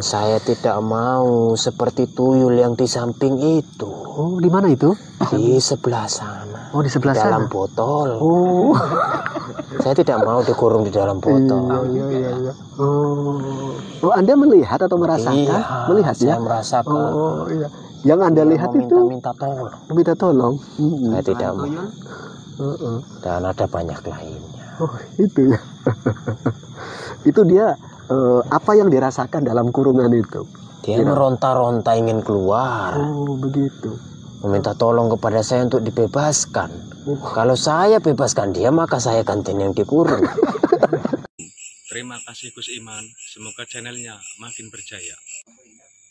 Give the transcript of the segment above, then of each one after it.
Saya tidak mau seperti tuyul yang di samping itu. Oh, di mana itu? Di sebelah sana. Oh, di sebelah sana. Dalam botol. Oh. Saya tidak mau dikurung di dalam botol. Iya. Oh, Anda melihat atau merasakan? Iya, melihat ya? saya merasakan. Oh, iya. Yang Anda lihat itu minta tolong. Minta tolong. Saya tidak mau. Dan ada banyak lainnya. Oh, itu ya. Itu dia apa yang dirasakan dalam kurungan itu? Dia meronta-ronta ingin keluar. Oh, begitu. Meminta tolong kepada saya untuk dibebaskan. Kalau saya bebaskan dia, maka saya gantiin yang dikurung. Terima kasih Gus Iman, semoga channelnya makin berjaya.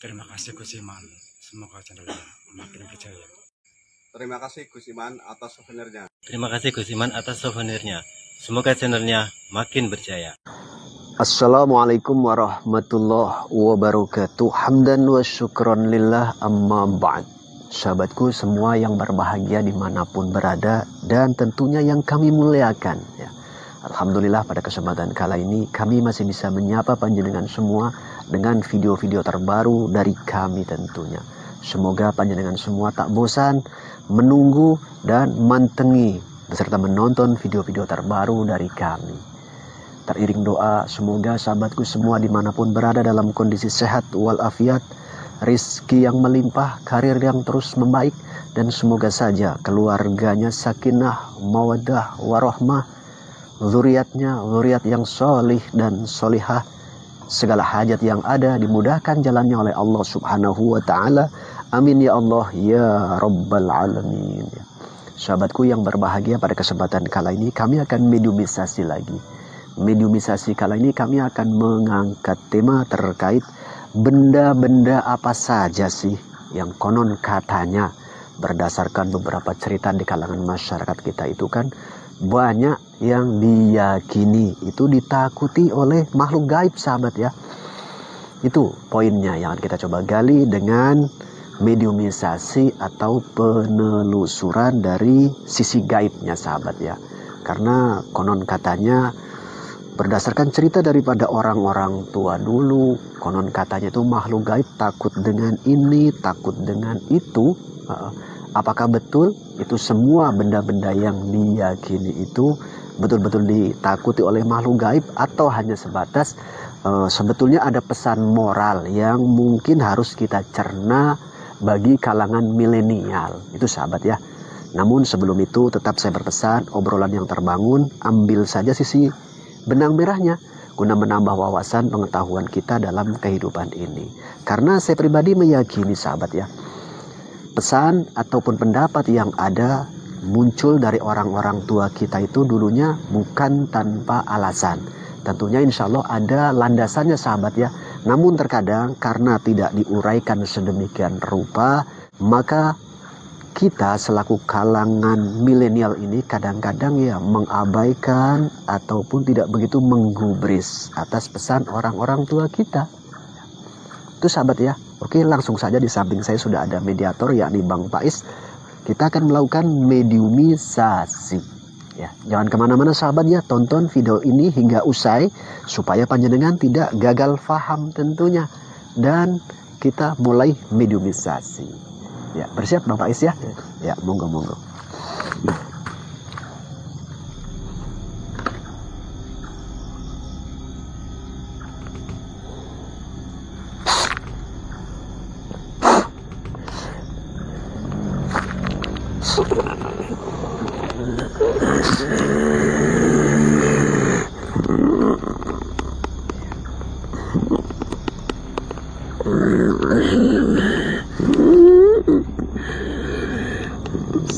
Terima kasih Gus Iman, semoga channelnya makin berjaya. Terima kasih Gus Iman atas souvenirnya. Terima kasih Gus Iman atas souvenirnya, semoga channelnya makin berjaya. Assalamualaikum warahmatullahi wabarakatuh. Hamdan wa syukron lillah, amma ba'd. Sahabatku semua yang berbahagia dimanapun berada, dan tentunya yang kami muliakan ya. Alhamdulillah pada kesempatan kala ini kami masih bisa menyapa panjenengan semua dengan video-video terbaru dari kami tentunya. Semoga panjenengan semua tak bosan menunggu dan mantengi beserta menonton video-video terbaru dari kami. Teriring doa, semoga sahabatku semua dimanapun berada dalam kondisi sehat walafiat, rizki yang melimpah, karir yang terus membaik, dan semoga saja keluarganya sakinah, mawaddah, warahmah, zuriat yang solih dan solihah, segala hajat yang ada dimudahkan jalannya oleh Allah subhanahu wa ta'ala. Amin ya Allah ya Rabbal Alamin. Sahabatku yang berbahagia, pada kesempatan kala ini kami akan mediumisasi lagi. Mediumisasi kala ini kami akan mengangkat tema terkait benda-benda apa saja sih yang konon katanya berdasarkan beberapa cerita di kalangan masyarakat kita itu kan banyak yang diyakini itu ditakuti oleh makhluk gaib, sahabat ya. Itu poinnya yang kita coba gali dengan mediumisasi atau penelusuran dari sisi gaibnya, sahabat ya. Karena konon katanya berdasarkan cerita daripada orang-orang tua dulu, konon katanya itu makhluk gaib takut dengan ini, takut dengan itu. Apakah betul itu semua benda-benda yang diyakini itu betul-betul ditakuti oleh makhluk gaib, atau hanya sebatas sebetulnya ada pesan moral yang mungkin harus kita cerna bagi kalangan milenial? Itu sahabat ya. Namun sebelum itu tetap saya berpesan, obrolan yang terbangun ambil saja sisi benang merahnya guna menambah wawasan pengetahuan kita dalam kehidupan ini. Karena saya pribadi meyakini, sahabat ya, pesan ataupun pendapat yang ada muncul dari orang-orang tua kita itu dulunya bukan tanpa alasan. Tentunya insya Allah ada landasannya, sahabat ya. Namun terkadang karena tidak diuraikan sedemikian rupa, maka kita selaku kalangan milenial ini kadang-kadang ya mengabaikan ataupun tidak begitu menggubris atas pesan orang-orang tua kita. Itu sahabat ya. Oke, langsung saja di samping saya sudah ada mediator yakni Bang Faiz. Kita akan melakukan mediumisasi. Ya, jangan kemana-mana sahabat ya, tonton video ini hingga usai supaya panjenengan tidak gagal faham tentunya. Dan kita mulai mediumisasi. Ya, bersiap Bang Faiz ya? Ya, monggo.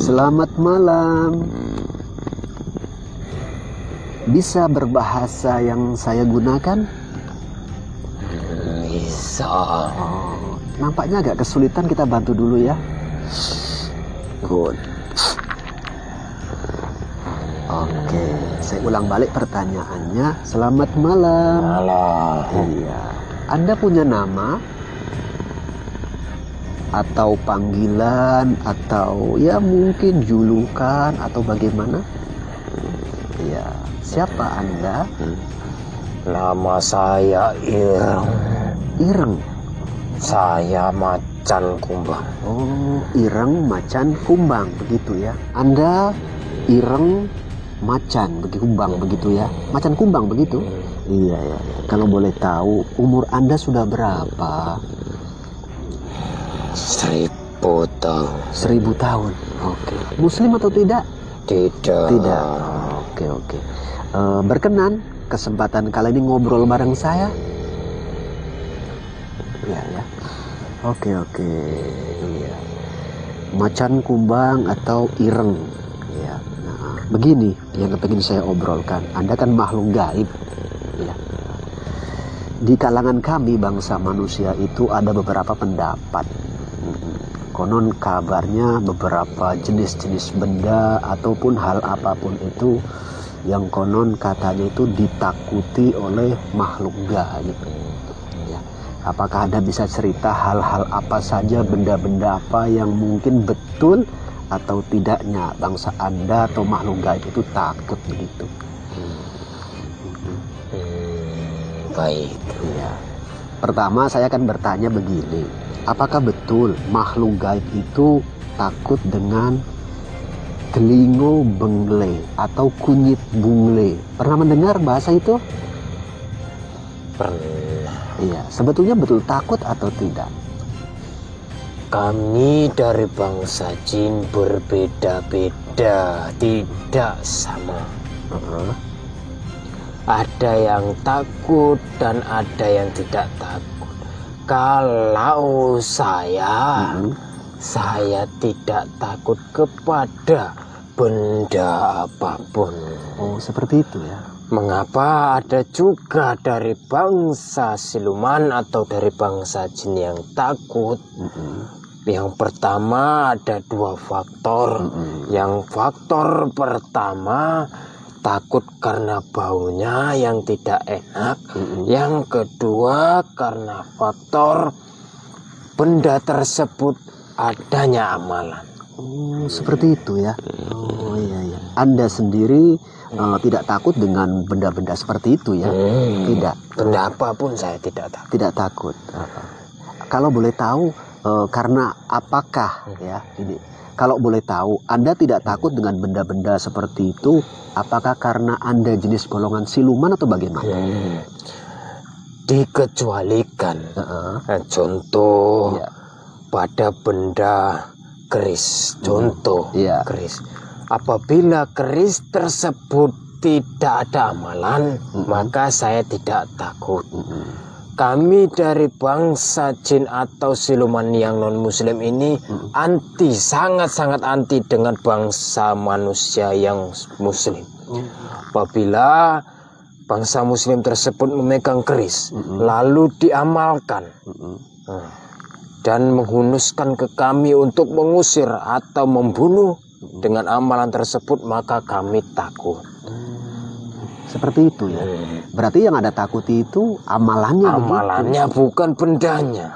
Selamat malam. Bisa berbahasa yang saya gunakan? Bisa. Oh, nampaknya agak kesulitan, kita bantu dulu ya. Good. Oke, saya ulang balik pertanyaannya. Selamat malam. Malam. Iya. Anda punya nama? Atau panggilan, atau ya mungkin julukan, atau bagaimana? Ya, siapa Anda? Nama saya Ireng. Ireng. Saya macan kumbang. Oh, ireng, macan, kumbang, begitu ya. Anda ireng, macan, kumbang, begitu ya. Macan kumbang, begitu? Iya, ya. Kalau boleh tahu, umur Anda sudah berapa? 1000 tahun. 1000 tahun. Oke. Muslim atau tidak? Tidak. Tidak. Oke. Berkenan kesempatan kali ini ngobrol bareng saya? Ya. Oke. Iya. Macan, kumbang, atau ireng. Ya. Nah, begini yang ingin saya obrolkan. Anda kan makhluk gaib. Ya. Di kalangan kami bangsa manusia itu ada beberapa pendapat. Konon kabarnya beberapa jenis-jenis benda ataupun hal apapun itu yang konon katanya itu ditakuti oleh makhluk gaib. Ya. Apakah Anda bisa cerita hal-hal apa saja, benda-benda apa yang mungkin betul atau tidaknya bangsa Anda atau makhluk gaib itu takut begitu? Baik. Ya. Pertama saya akan bertanya begini, apakah betul makhluk gaib itu takut dengan telingo bengle atau kunyit bungle? Pernah mendengar bahasa itu? Pernah. Iya, sebetulnya betul takut atau tidak? Kami dari bangsa jin berbeda-beda, tidak sama. Ada yang takut dan ada yang tidak takut. Kalau saya tidak takut kepada benda apapun. Oh, seperti itu ya. Mengapa ada juga dari bangsa siluman atau dari bangsa jin yang takut? Yang pertama ada 2 faktor. Yang faktor pertama takut karena baunya yang tidak enak. Yang kedua karena faktor benda tersebut adanya amalan. Oh, seperti itu ya. Oh iya. Anda sendiri tidak takut dengan benda-benda seperti itu ya? Tidak. Benda apapun saya tidak takut. Tidak takut. Kalau boleh tahu karena apakah ya ini? Kalau boleh tahu, Anda tidak takut dengan benda-benda seperti itu, apakah karena Anda jenis golongan siluman atau bagaimana? Dikecualikan. Contoh pada benda keris. Contoh keris. Apabila keris tersebut tidak ada amalan, maka saya tidak takut. Kami dari bangsa jin atau siluman yang non-muslim ini sangat-sangat anti dengan bangsa manusia yang muslim. Apabila bangsa muslim tersebut memegang keris, lalu diamalkan dan menghunuskan ke kami untuk mengusir atau membunuh dengan amalan tersebut, maka kami takut. Seperti itu ya. Berarti yang Anda takuti itu amalannya. Amalannya bukan bendanya.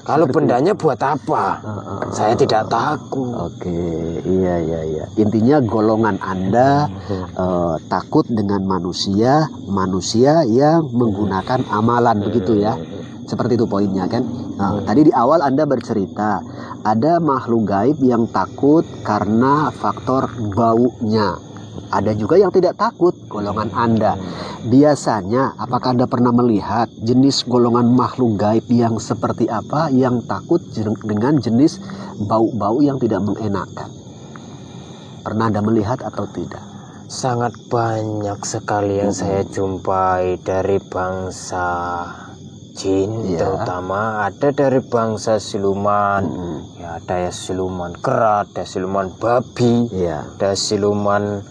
Kalau bendanya buat apa? Saya tidak takut. Oke, iya. Intinya golongan Anda takut dengan manusia yang menggunakan amalan, begitu ya. Seperti itu poinnya kan. Tadi di awal Anda bercerita ada makhluk gaib yang takut karena faktor baunya. Ada juga yang tidak takut, golongan Anda. Biasanya, apakah Anda pernah melihat jenis golongan makhluk gaib yang seperti apa yang takut dengan jenis bau-bau yang tidak mengenakan? Pernah Anda melihat atau tidak? Sangat banyak sekali yang saya jumpai dari bangsa jin, terutama ada dari bangsa siluman. Ya, ada ya siluman kera, ada siluman babi, ada siluman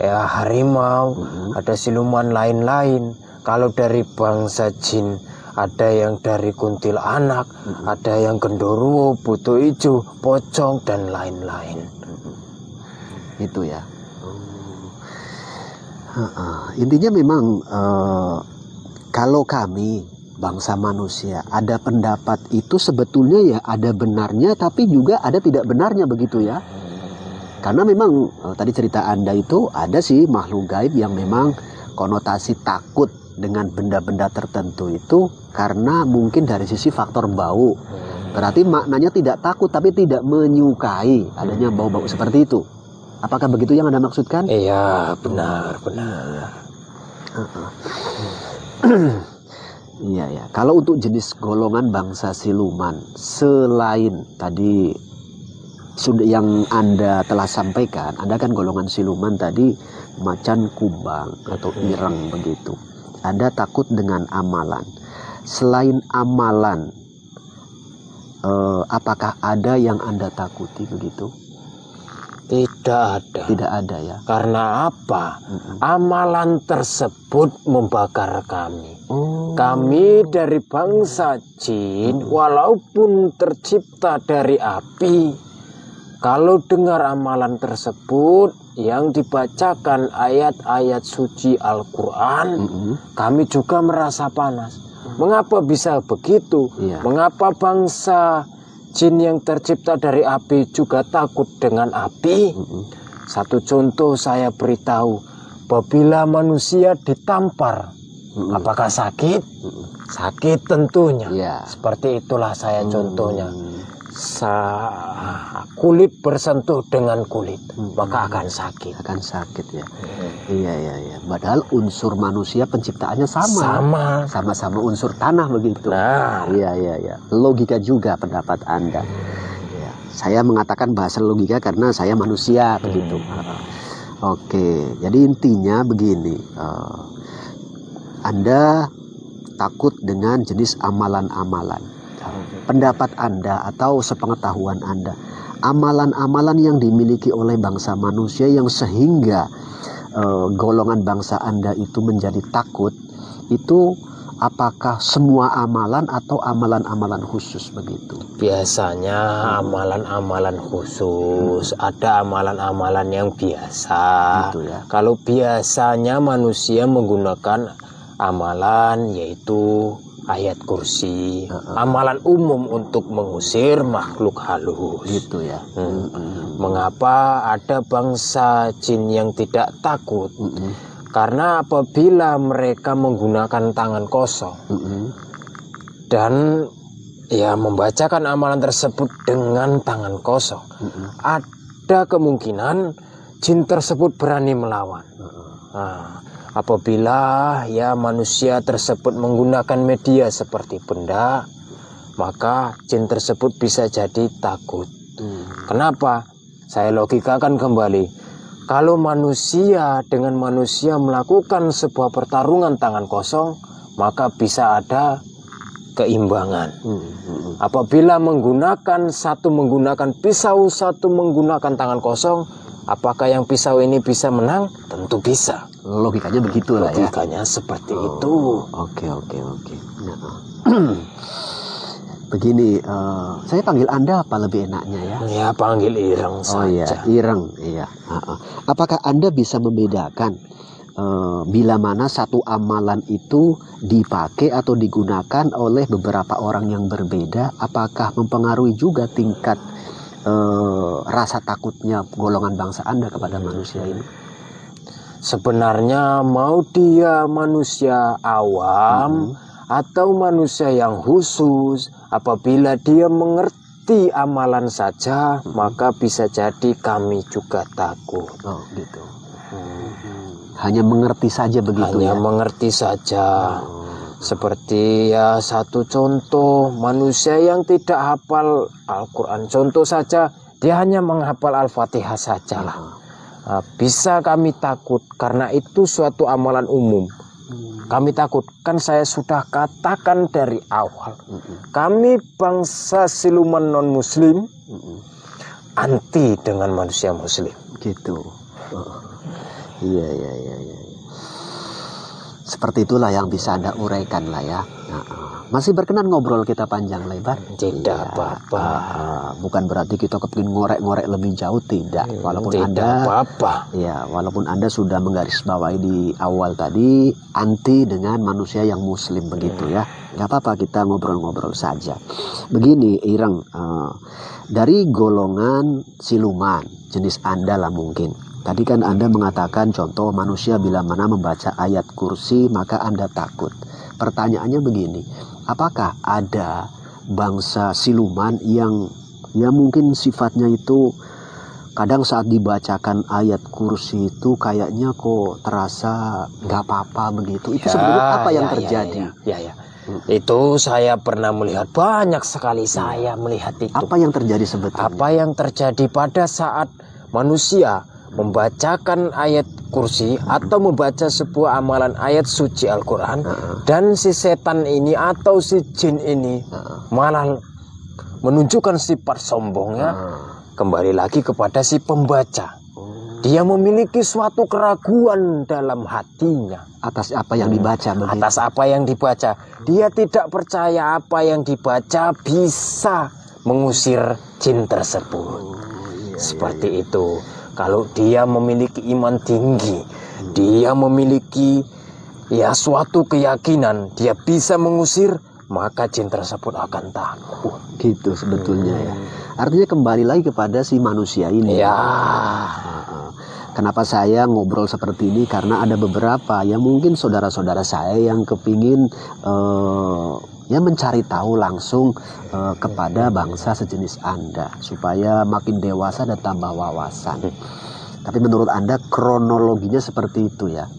harimau, ada siluman lain-lain. Kalau dari bangsa jin ada yang dari kuntilanak, ada yang genderuwo, buto ijo, pocong dan lain-lain. Itu ya. Intinya memang kalau kami bangsa manusia ada pendapat itu sebetulnya ya ada benarnya tapi juga ada tidak benarnya, begitu ya. Karena memang tadi cerita Anda itu ada sih makhluk gaib yang memang konotasi takut dengan benda-benda tertentu itu karena mungkin dari sisi faktor bau. Berarti maknanya tidak takut tapi tidak menyukai adanya bau-bau seperti itu. Apakah begitu yang Anda maksudkan? Iya, benar. Iya ya. Kalau untuk jenis golongan bangsa siluman selain tadi yang Anda telah sampaikan, Anda kan golongan siluman tadi macan kumbang atau ireng begitu. Anda takut dengan amalan. Selain amalan, apakah ada yang Anda takuti begitu? Tidak ada. Tidak ada ya. Karena apa? Amalan tersebut membakar kami. Kami dari bangsa jin, walaupun tercipta dari api, kalau dengar amalan tersebut yang dibacakan ayat-ayat suci Al-Quran, kami juga merasa panas. Mengapa bisa begitu? Mengapa bangsa jin yang tercipta dari api juga takut dengan api? Satu contoh saya beritahu, apabila manusia ditampar, apakah sakit? Sakit tentunya. Seperti itulah saya contohnya. Kulit bersentuh dengan kulit, maka akan sakit. Akan sakit ya. Iya. Padahal unsur manusia penciptaannya sama. Sama-sama unsur tanah begitu. Nah. Iya. Logika juga pendapat Anda. Ya. Saya mengatakan bahasa logika karena saya manusia begitu. Oke, jadi intinya begini. Anda takut dengan jenis amalan-amalan. Pendapat Anda atau sepengetahuan Anda, amalan-amalan yang dimiliki oleh bangsa manusia yang sehingga golongan bangsa Anda itu menjadi takut, itu apakah semua amalan atau amalan-amalan khusus begitu? Biasanya amalan-amalan khusus, ada amalan-amalan yang biasa. Gitu ya. Kalau biasanya manusia menggunakan amalan yaitu ayat kursi, amalan umum untuk mengusir makhluk halus. Gitu ya. Mengapa ada bangsa jin yang tidak takut? Karena apabila mereka menggunakan tangan kosong dan ya membacakan amalan tersebut dengan tangan kosong, ada kemungkinan jin tersebut berani melawan. Apabila ya manusia tersebut menggunakan media seperti benda, maka jin tersebut bisa jadi takut. Kenapa? Saya logikakan kembali. Kalau manusia dengan manusia melakukan sebuah pertarungan tangan kosong, maka bisa ada keimbangan. Apabila satu menggunakan pisau, satu menggunakan tangan kosong, apakah yang pisau ini bisa menang? Tentu bisa. Logikanya begitulah ya. Logikanya seperti itu. Oke. Begini, saya panggil Anda apa lebih enaknya ya? Ya, panggil Ireng saja. Oh iya, Ireng. Iya. Apakah Anda bisa membedakan bila mana satu amalan itu dipakai atau digunakan oleh beberapa orang yang berbeda? Apakah mempengaruhi juga tingkat rasa takutnya golongan bangsa Anda kepada manusia ini? Sebenarnya mau dia manusia awam atau manusia yang khusus, apabila dia mengerti amalan saja, maka bisa jadi kami juga takut. Oh gitu. Hanya mengerti saja begitu ya? Hanya mengerti saja. Seperti ya satu contoh, manusia yang tidak hafal Al-Quran, contoh saja, dia hanya menghafal Al-Fatihah sajalah. Bisa kami takut karena itu suatu amalan umum. Kami takut, kan saya sudah katakan dari awal, kami bangsa siluman non muslim anti dengan manusia muslim. Gitu. Iya. Seperti itulah yang bisa Anda uraikan lah ya. Masih berkenan ngobrol kita panjang lebar? Tidak apa-apa. Bukan berarti kita kepingin ngorek-ngorek lebih jauh, tidak. Walaupun tidak Anda, apa-apa. Ya, walaupun Anda sudah menggarisbawahi di awal tadi anti dengan manusia yang muslim begitu ya. Gak apa-apa, kita ngobrol-ngobrol saja. Begini, Ireng, dari golongan siluman jenis Anda lah mungkin. Tadi kan Anda mengatakan contoh manusia bila mana membaca ayat kursi maka Anda takut. Pertanyaannya begini, apakah ada bangsa siluman yang ya mungkin sifatnya itu kadang saat dibacakan ayat kursi itu kayaknya kok terasa nggak apa-apa begitu. Itu sebenarnya apa yang terjadi? Ya. Itu saya pernah melihat, banyak sekali saya melihat itu. Apa yang terjadi sebetulnya? Apa yang terjadi pada saat manusia membacakan ayat kursi atau membaca sebuah amalan ayat suci Al-Quran, dan si setan ini atau si jin ini malah menunjukkan sifat sombongnya, kembali lagi kepada si pembaca. Dia memiliki suatu keraguan dalam hatinya Atas apa yang dibaca begitu? atas apa yang dibaca. Dia tidak percaya apa yang dibaca bisa mengusir jin tersebut. Seperti itu. Kalau dia memiliki iman tinggi, dia memiliki ya suatu keyakinan, dia bisa mengusir, maka jin tersebut akan takut. Gitu sebetulnya ya. Artinya kembali lagi kepada si manusia ini. Ya. Kenapa saya ngobrol seperti ini? Karena ada beberapa yang mungkin saudara-saudara saya yang kepingin ya mencari tahu langsung kepada bangsa sejenis Anda supaya makin dewasa dan tambah wawasan. Tapi menurut Anda kronologinya seperti itu ya.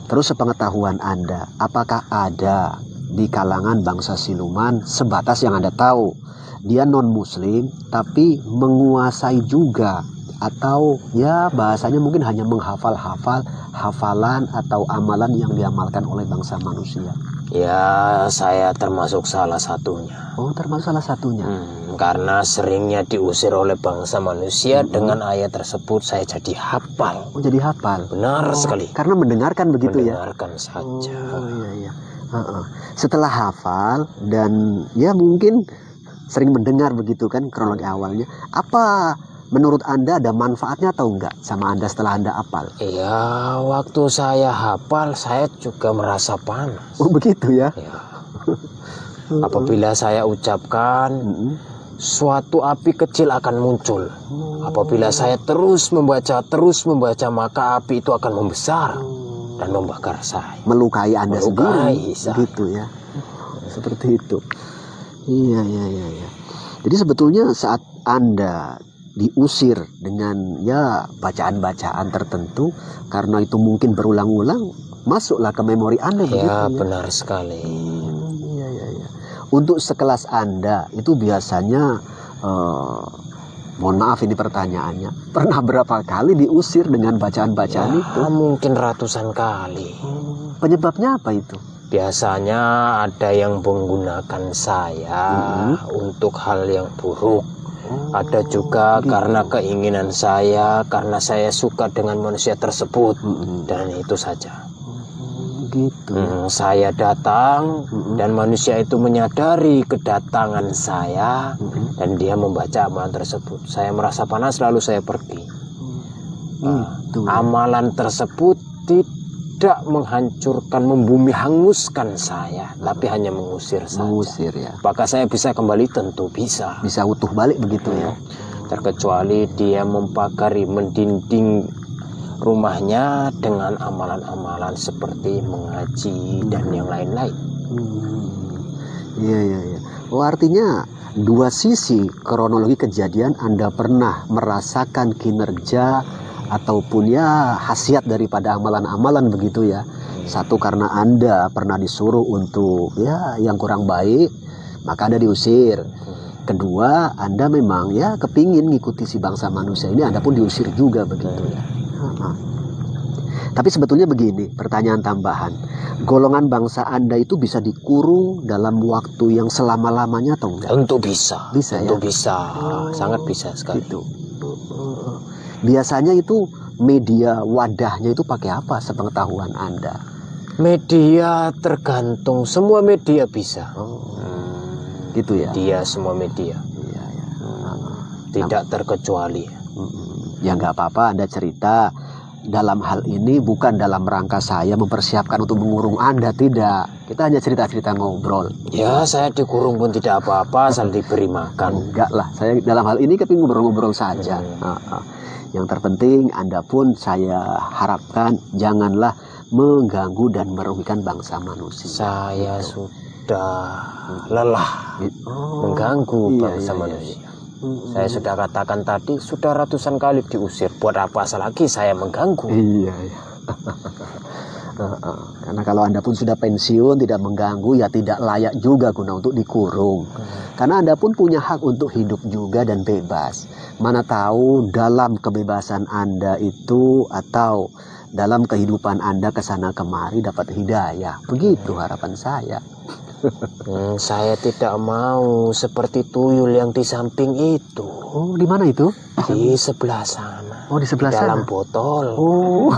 Terus sepengetahuan Anda, apakah ada di kalangan bangsa siluman sebatas yang Anda tahu dia non muslim tapi menguasai juga, atau ya bahasanya mungkin hanya menghafal-hafal hafalan atau amalan yang diamalkan oleh bangsa manusia? Ya, saya termasuk salah satunya. Oh, termasuk salah satunya. Karena seringnya diusir oleh bangsa manusia, dengan ayat tersebut saya jadi hafal. Oh, jadi hafal. Benar sekali. Karena mendengarkan begitu Mendengarkan saja. Oh, iya. Setelah hafal dan ya mungkin sering mendengar begitu kan kronologi awalnya, apa menurut Anda ada manfaatnya atau enggak sama Anda setelah Anda hafal? Iya, waktu saya hafal saya juga merasa panas. Oh, begitu ya. Ya. Apabila saya ucapkan, suatu api kecil akan muncul. Apabila saya terus membaca, maka api itu akan membesar dan membakar saya. Melukai Anda sendiri. Saya. Gitu ya. Seperti itu. Iya. Jadi sebetulnya saat Anda diusir dengan ya bacaan-bacaan tertentu, karena itu mungkin berulang-ulang, masuklah ke memori Anda begitu ya. Benar sekali. Iya. Untuk sekelas Anda itu biasanya mohon maaf ini pertanyaannya, pernah berapa kali diusir dengan bacaan-bacaan itu? Mungkin ratusan kali. Penyebabnya apa itu? Biasanya ada yang menggunakan saya untuk hal yang buruk. Ada juga karena keinginan saya, karena saya suka dengan manusia tersebut, dan itu saja. Gitu. Saya datang dan manusia itu menyadari kedatangan saya, dan dia membaca amalan tersebut. Saya merasa panas lalu saya pergi. Amalan tersebut tidak menghancurkan, membumi hanguskan saya, tapi hanya mengusir saja. Mengusir ya. Apakah saya bisa kembali? Tentu bisa. Bisa utuh balik begitu ya. Terkecuali dia mempagari, mendinding rumahnya dengan amalan-amalan seperti mengaji dan yang lain-lain. Iya. Oh, artinya dua sisi kronologi kejadian Anda pernah merasakan kinerja ataupun ya khasiat daripada amalan-amalan begitu ya. Satu karena Anda pernah disuruh untuk ya yang kurang baik, maka Anda diusir. Kedua, Anda memang ya kepingin ngikuti si bangsa manusia ini, Anda pun diusir juga begitu ya. Tapi sebetulnya begini, pertanyaan tambahan. Golongan bangsa Anda itu bisa dikurung dalam waktu yang selama-lamanya atau enggak? Tentu bisa. Bisa Tentu ya? bisa. Sangat bisa sekali. Gitu. Biasanya itu media wadahnya itu pakai apa sepengetahuan Anda? Media tergantung, semua media bisa. Gitu ya? Media, semua media. Iya. Tidak terkecuali. Ya nggak apa-apa Anda cerita. dalam hal ini bukan dalam rangka saya mempersiapkan untuk mengurung Anda, tidak. Kita hanya cerita-cerita ngobrol. Ya, saya dikurung pun tidak apa-apa, asal diberi makan. Enggak lah, saya dalam hal ini kepingin ngobrol-ngobrol saja. Yang terpenting Anda pun saya harapkan janganlah mengganggu dan merugikan bangsa manusia. Saya sudah lelah mengganggu bangsa manusia. Saya sudah katakan tadi, sudah ratusan kali diusir. Buat apa lagi saya mengganggu? Iya. Karena kalau Anda pun sudah pensiun, tidak mengganggu, ya tidak layak juga guna untuk dikurung. Karena Anda pun punya hak untuk hidup juga dan bebas. Mana tahu dalam kebebasan Anda itu atau dalam kehidupan Anda kesana kemari dapat hidayah. Begitu harapan saya. Saya tidak mau seperti tuyul yang di samping itu. Oh, di mana itu? Di sebelah sana. Oh, di sebelah sana. Dalam botol. Oh.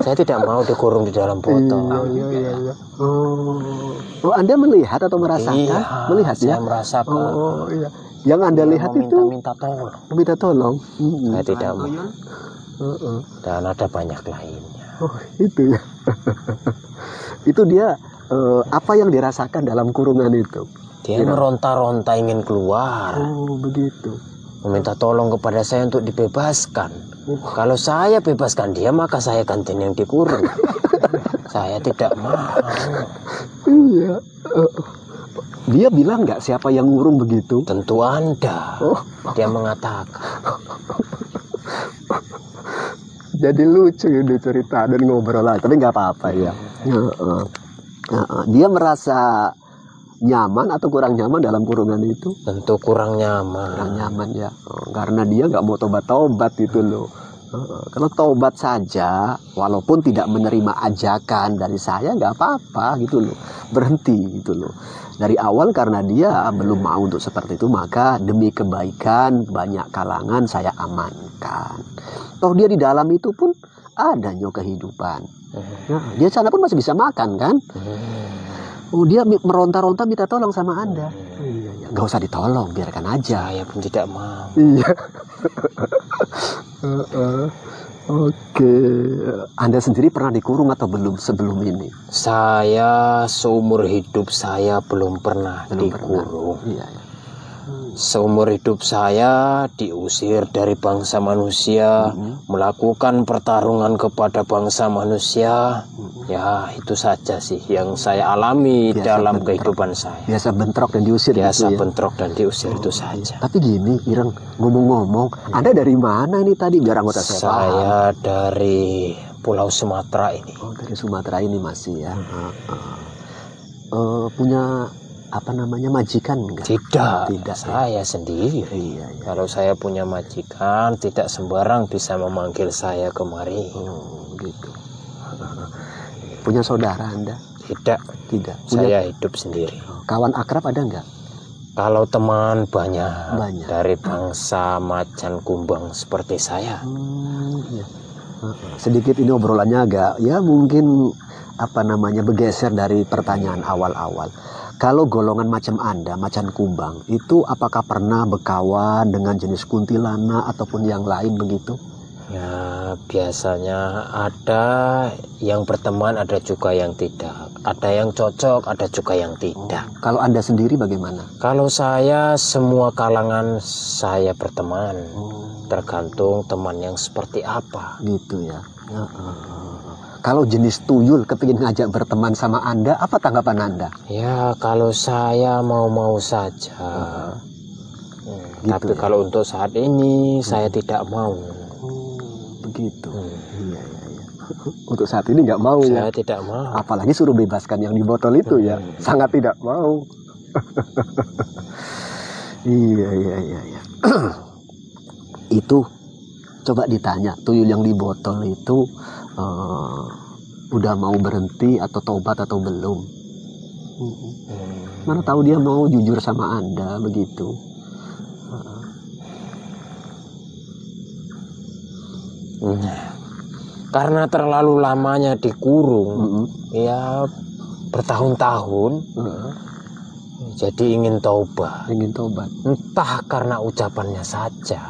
Saya tidak mau dikurung di dalam botol. Iya. Oh, Anda melihat atau merasakan? Iya, melihat ya? Saya merasakan. Oh, iya. Yang Anda lihat itu minta tolong. Meminta tolong. Saya tidak mau. Dan ada banyak lainnya. Oh, itu ya. Itu dia apa yang dirasakan dalam kurungan itu? Dia meronta-ronta ingin keluar. Oh, begitu. Meminta tolong kepada saya untuk dibebaskan. Kalau saya bebaskan dia, maka saya gantiin yang dikurung. Saya tidak mau. Iya. Dia bilang nggak siapa yang ngurung begitu? Tentu Anda. Dia mengatakan. Jadi lucu ya dia cerita dan ngobrol lah. Tapi nggak apa-apa ya. Dia merasa nyaman atau kurang nyaman dalam kurungan itu? Tentu kurang nyaman. Kurang nyaman ya. Karena dia nggak mau tobat-tobat itu loh. Kalau tobat saja, walaupun tidak menerima ajakan dari saya, nggak apa-apa gitu loh. Berhenti gitu loh. Dari awal karena dia belum mau untuk seperti itu, maka demi kebaikan banyak kalangan saya amankan. Toh dia di dalam itu pun adanya kehidupan. Nah, dia sana pun masih bisa makan kan? Oh, dia meronta-ronta minta tolong sama Anda. Iya. Nggak usah ditolong, biarkan aja. Saya pun tidak mau. Iya. Oke. Anda sendiri pernah dikurung atau belum sebelum ini? Saya seumur hidup saya belum pernah dikurung. Iya. Seumur hidup saya diusir dari bangsa manusia, melakukan pertarungan kepada bangsa manusia. Ya, itu saja sih yang saya alami dalam kehidupan saya. Biasa bentrok dan diusir. Biasa gitu ya? bentrok dan diusir itu saja. Tapi gini, Ireng, ngomong-ngomong, Anda dari mana ini tadi biar anggota saya paham? Saya dari Pulau Sumatera ini. Oh, dari Sumatera ini masih ya. Punya apa namanya majikan enggak? Tidak, saya sendiri. Iya. Kalau saya punya majikan, tidak sembarang bisa memanggil saya kemari. Oh, gitu. Punya saudara Anda? Tidak. Saya hidup sendiri. Kawan akrab ada enggak? Kalau teman banyak. Dari bangsa macan kumbang seperti saya. Iya. Sedikit ini obrolannya agak ya mungkin apa namanya bergeser dari pertanyaan awal-awal. Kalau golongan macam Anda, macan kumbang, itu apakah pernah berkawan dengan jenis kuntilanak ataupun yang lain begitu? Ya, biasanya ada yang berteman, ada juga yang tidak. Ada yang cocok, ada juga yang tidak. Kalau Anda sendiri bagaimana? Kalau saya, semua kalangan saya berteman. Tergantung teman yang seperti apa. Gitu ya. Kalau jenis tuyul kepingin ngajak berteman sama Anda, apa tanggapan Anda? Ya, kalau saya mau-mau saja. Gitu tapi ya? kalau untuk saat ini, saya tidak mau. Begitu. Iya. Untuk saat ini nggak mau ya? Saya tidak mau. Apalagi suruh bebaskan yang di botol itu ya. Sangat tidak mau. Iya. Itu coba ditanya, tuyul yang di botol itu udah mau berhenti atau tobat atau belum? Mana tahu dia mau jujur sama Anda begitu. Karena terlalu lamanya dikurung, ya bertahun-tahun, jadi ingin taubat. Ingin tobat. Entah karena ucapannya saja,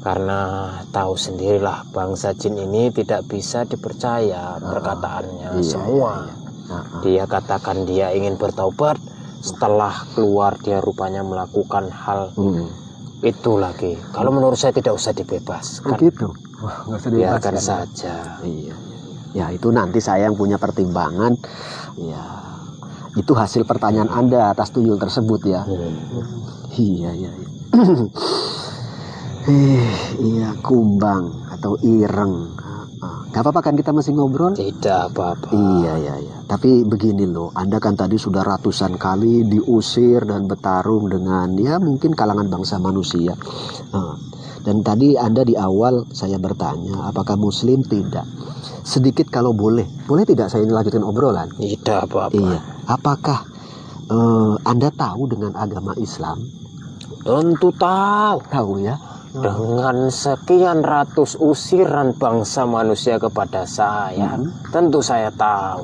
Karena tahu sendirilah bangsa jin ini tidak bisa dipercaya perkataannya semua. Dia katakan dia ingin bertaubat, setelah keluar dia rupanya melakukan hal itu lagi. Kalau menurut saya tidak usah dibebaskan. Begitu. Wah, nggak usah Biarkan dibebaskan. saja. Iya. Ya itu nanti saya yang punya pertimbangan. Ya itu hasil pertanyaan Anda atas tuyul tersebut ya. Iya. Iya kumbang atau ireng. Gak apa-apa kan kita masih ngobrol? Tidak apa-apa. Iya. Tapi begini loh, Anda kan tadi sudah ratusan kali diusir dan bertarung dengan ya mungkin kalangan bangsa manusia. Dan tadi Anda di awal saya bertanya, apakah Muslim? Tidak. Sedikit kalau boleh tidak saya lanjutin obrolan? Tidak apa-apa. Iya. Apakah Anda tahu dengan agama Islam? Tentu tahu. Tahu ya. Dengan sekian ratus usiran bangsa manusia kepada saya, tentu saya tahu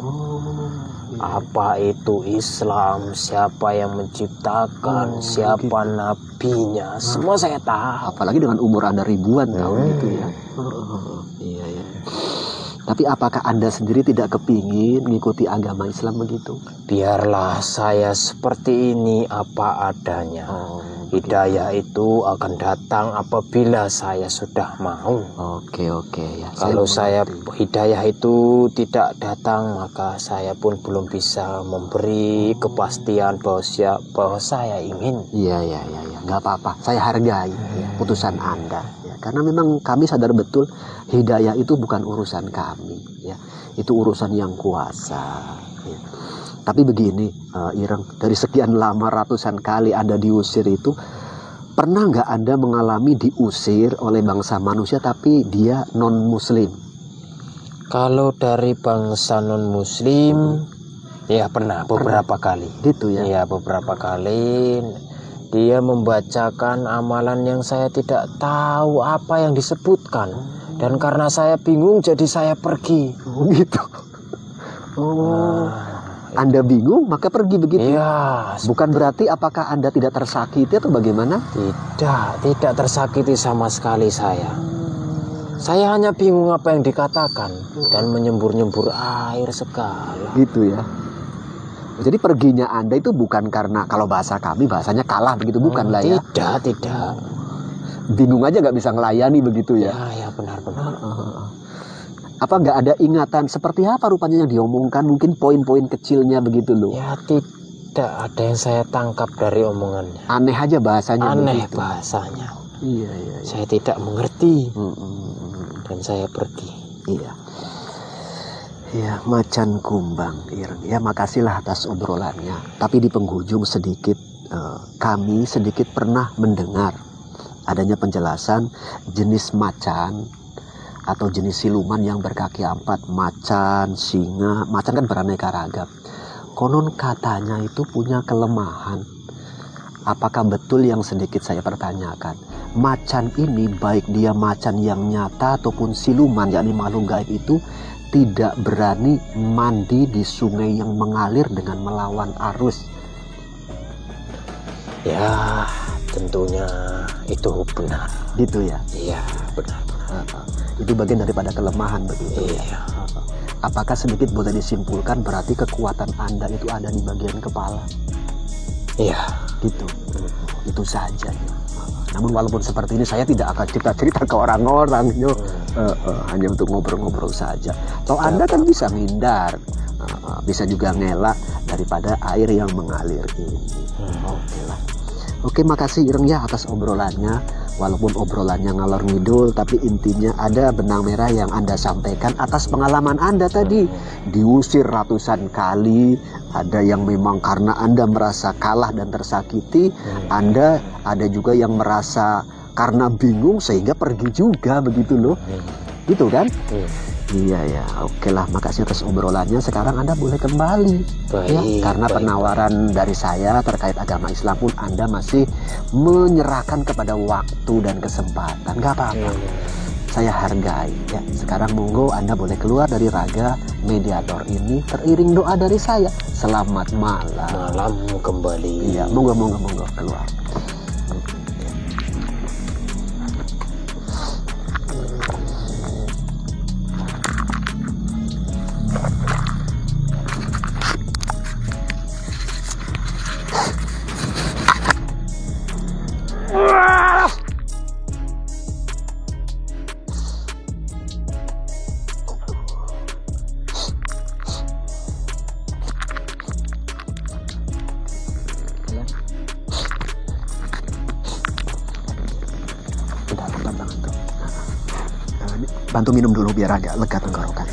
apa itu Islam, siapa yang menciptakan, siapa nabinya, semua saya tahu. Apalagi dengan umur Anda ribuan tahun gitu ya. Iya. Tapi apakah Anda sendiri tidak kepingin mengikuti agama Islam begitu? Biarlah saya seperti ini apa adanya. Hidayah itu akan datang apabila saya sudah mau. Oke ya. Kalau saya hidayah itu tidak datang, maka saya pun belum bisa memberi kepastian bahwa saya ingin. Iya. Nggak apa-apa. Saya hargai putusan Anda. Ya, karena memang kami sadar betul hidayah itu bukan urusan kami. Ya, itu urusan yang kuasa. Ya. Tapi begini, Ireng, dari sekian lama ratusan kali Anda diusir itu, pernah nggak Anda mengalami diusir oleh bangsa manusia tapi dia non-Muslim? Kalau dari bangsa non-Muslim, ya pernah beberapa kali. Gitu ya? Ya beberapa kali. Dia membacakan amalan yang saya tidak tahu apa yang disebutkan. Dan karena saya bingung, jadi saya pergi. Oh gitu? Anda bingung maka pergi begitu? Ya, bukan berarti apakah Anda tidak tersakiti atau bagaimana? Tidak tersakiti sama sekali saya. Saya hanya bingung apa yang dikatakan dan menyembur-nyembur air segala. Gitu ya. Jadi perginya Anda itu bukan karena kalau bahasa kami bahasanya kalah begitu, bukan lah ya? Tidak. Bingung aja nggak bisa ngelayani begitu ya? Ya benar-benar. Apa nggak ada ingatan seperti apa rupanya yang diomongkan, mungkin poin-poin kecilnya begitu loh? Ya tidak ada yang saya tangkap dari omongannya. Aneh aja bahasanya. Aneh begitu. Bahasanya. Iya. Saya tidak mengerti dan saya pergi. Iya, macan kumbang, Ireng. Ya makasihlah atas obrolannya. Tapi di penghujung sedikit, kami sedikit pernah mendengar adanya penjelasan jenis macan atau jenis siluman yang berkaki 4, macan, singa. Macan kan beraneka ragam. Konon katanya itu punya kelemahan. Apakah betul yang sedikit saya pertanyakan? Macan ini baik dia macan yang nyata ataupun siluman, yakni makhluk gaib itu tidak berani mandi di sungai yang mengalir dengan melawan arus. Ya tentunya itu benar. Gitu ya? Iya benar. Itu bagian daripada kelemahan begitu. Iya. Apakah sedikit boleh disimpulkan berarti kekuatan Anda itu ada di bagian kepala? Iya. Gitu. Itu saja. Namun walaupun seperti ini saya tidak akan cerita-cerita ke orang-orang. Hanya untuk ngobrol-ngobrol saja. Atau Anda kan bisa ngindar. Bisa juga ngelak daripada air yang mengalir ini. Oke lah. Oke, makasih Ireng ya atas obrolannya. Walaupun obrolannya ngalor ngidul, tapi intinya ada benang merah yang Anda sampaikan atas pengalaman Anda tadi. Diusir ratusan kali, ada yang memang karena Anda merasa kalah dan tersakiti, Anda ada juga yang merasa karena bingung sehingga pergi juga begitu loh. Gitu kan? Iya ya, oke lah, makasih atas obrolannya. Sekarang Anda boleh kembali. Ya, karena penawaran dari saya terkait agama Islam pun Anda masih menyerahkan kepada waktu dan kesempatan. Gak apa-apa, saya hargai ya. Sekarang monggo Anda boleh keluar dari Raga Mediator ini teriring doa dari saya. Selamat malam. Malam kembali. Iya, monggo keluar. Dibantu minum dulu biar agak lega tenggorokan.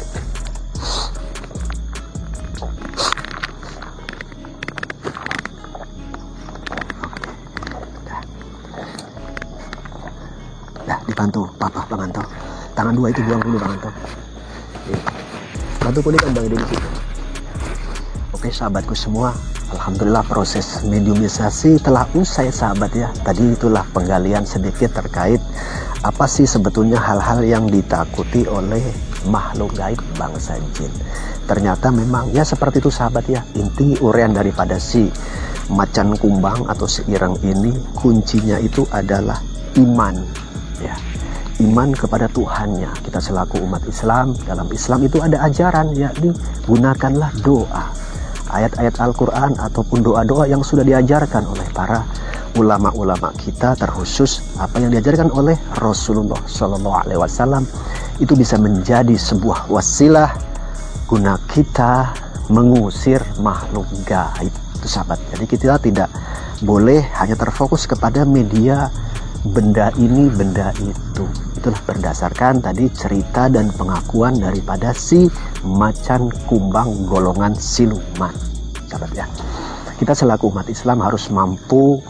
Nah, dibantu Papa Bang Anto. Tangan dua itu buang dulu Bang Anto. Bantu pulihkan Bang Edi di situ. Oke sahabatku semua, alhamdulillah proses mediumisasi telah usai sahabat ya. Tadi itulah penggalian sedikit terkait apa sih sebetulnya hal-hal yang ditakuti oleh makhluk gaib bangsa jin. Ternyata memang ya seperti itu sahabat ya. Inti urean daripada si macan kumbang atau si ireng ini, kuncinya itu adalah iman ya. Iman kepada Tuhannya. Kita selaku umat Islam, dalam Islam itu ada ajaran, yakni gunakanlah doa, ayat-ayat Al-Quran ataupun doa-doa yang sudah diajarkan oleh para ulama-ulama kita, terkhusus apa yang diajarkan oleh Rasulullah SAW, itu bisa menjadi sebuah wasilah guna kita mengusir makhluk gaib itu sahabat. Jadi kita tidak boleh hanya terfokus kepada media benda ini, benda itu. Itulah berdasarkan tadi cerita dan pengakuan daripada si macan kumbang golongan siluman. Sahabat ya. Kita selaku umat Islam harus mampu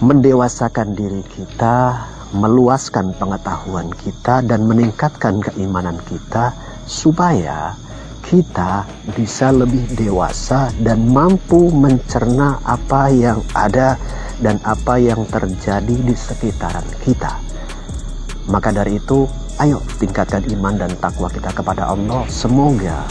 mendewasakan diri kita, meluaskan pengetahuan kita dan meningkatkan keimanan kita supaya kita bisa lebih dewasa dan mampu mencerna apa yang ada dan apa yang terjadi di sekitaran kita. Maka dari itu, ayo tingkatkan iman dan takwa kita kepada Allah. Semoga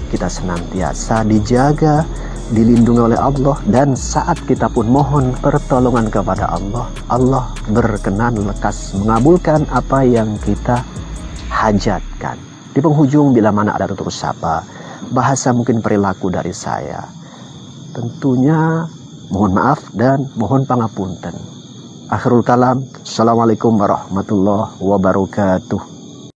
kita senantiasa dijaga, dilindungi oleh Allah, dan saat kita pun mohon pertolongan kepada Allah, Allah berkenan lekas mengabulkan apa yang kita hajatkan. Di penghujung bila mana ada tutur sapa, bahasa mungkin perilaku dari saya, tentunya mohon maaf dan mohon pangapunten. Akhirul kalam, assalamualaikum warahmatullahi wabarakatuh.